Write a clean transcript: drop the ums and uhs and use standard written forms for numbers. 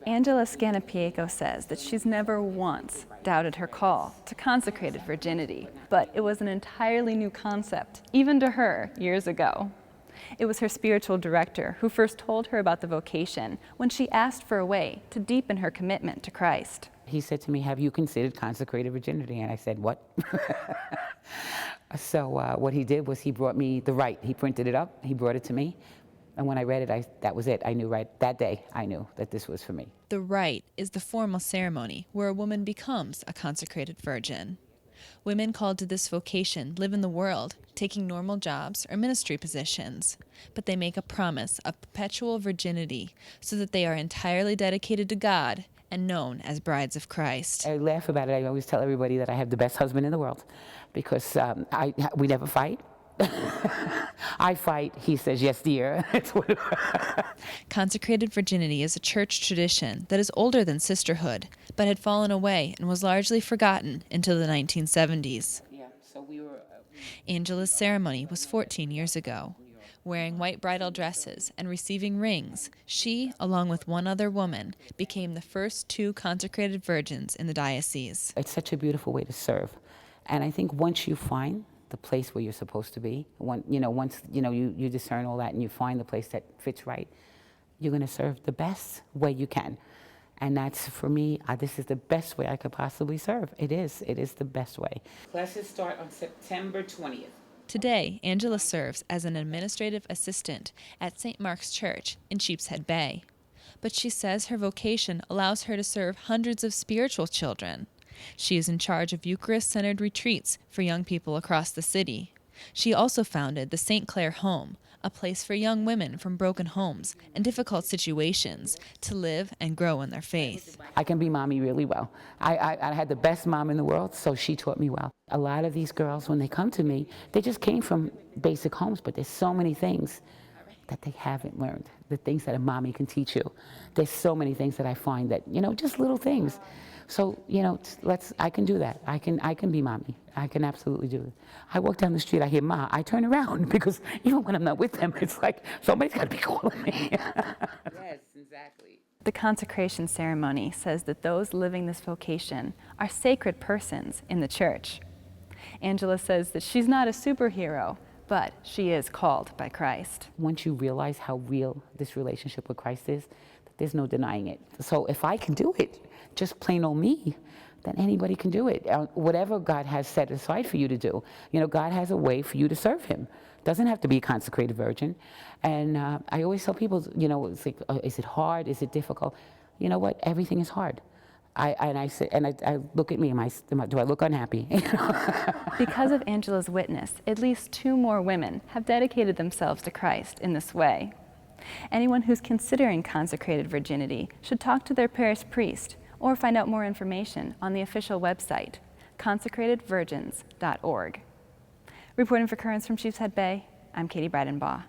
Angela Scannapieco says that she's never once doubted her call to consecrated virginity, but it was an entirely new concept, even to her, years ago. It was her spiritual director who first told her about the vocation when she asked for a way to deepen her commitment to Christ. He said to me, "Have you considered consecrated virginity?" And I said, "What?" So what he did was he brought me the rite. He printed it up, he brought it to me, and when I read it, that was it. I knew right that day, I knew that this was for me. The rite is the formal ceremony where a woman becomes a consecrated virgin. Women called to this vocation live in the world, taking normal jobs or ministry positions, but they make a promise of perpetual virginity so that they are entirely dedicated to God and known as brides of Christ. I laugh about it. I always tell everybody that I have the best husband in the world because we never fight. I fight, he says, "Yes, dear." Consecrated virginity is a church tradition that is older than sisterhood, but had fallen away and was largely forgotten until the 1970s. Angela's ceremony was 14 years ago. Wearing white bridal dresses and receiving rings, she, along with one other woman, became the first 2 consecrated virgins in the diocese. It's such a beautiful way to serve. And I think once you find the place where you're supposed to be, once you discern all that and you find the place that fits right, you're going to serve the best way you can. And that's, for me, this is the best way I could possibly serve. It is the best way. Classes start on September 20th. Today, Angela serves as an administrative assistant at St. Mark's Church in Sheepshead Bay. But she says her vocation allows her to serve hundreds of spiritual children. She is in charge of Eucharist-centered retreats for young people across the city. She also founded the St. Clair Home, a place for young women from broken homes and difficult situations to live and grow in their faith. I can be mommy really well. I had the best mom in the world, so she taught me well. A lot of these girls, when they come to me, they just came from basic homes, but there's so many things that they haven't learned, the things that a mommy can teach you. There's so many things that I find that, just little things. So, I can do that. I can be mommy. I can absolutely do it. I walk down the street, I hear Ma, I turn around because even when I'm not with them, it's like somebody's got to be calling me. Yes, exactly. The consecration ceremony says that those living this vocation are sacred persons in the church. Angela says that she's not a superhero, but she is called by Christ. Once you realize how real this relationship with Christ is, there's no denying it. So if I can do it, just plain old me, then anybody can do it. Whatever God has set aside for you to do, God has a way for you to serve Him. Doesn't have to be a consecrated virgin. And I always tell people, it's like, is it hard? Is it difficult? You know what? Everything is hard. I look at me, do I look unhappy? Because of Angela's witness, at least 2 more women have dedicated themselves to Christ in this way. Anyone who's considering consecrated virginity should talk to their parish priest or find out more information on the official website, consecratedvirgins.org. Reporting for Currents from Sheepshead Bay, I'm Katie Breidenbach.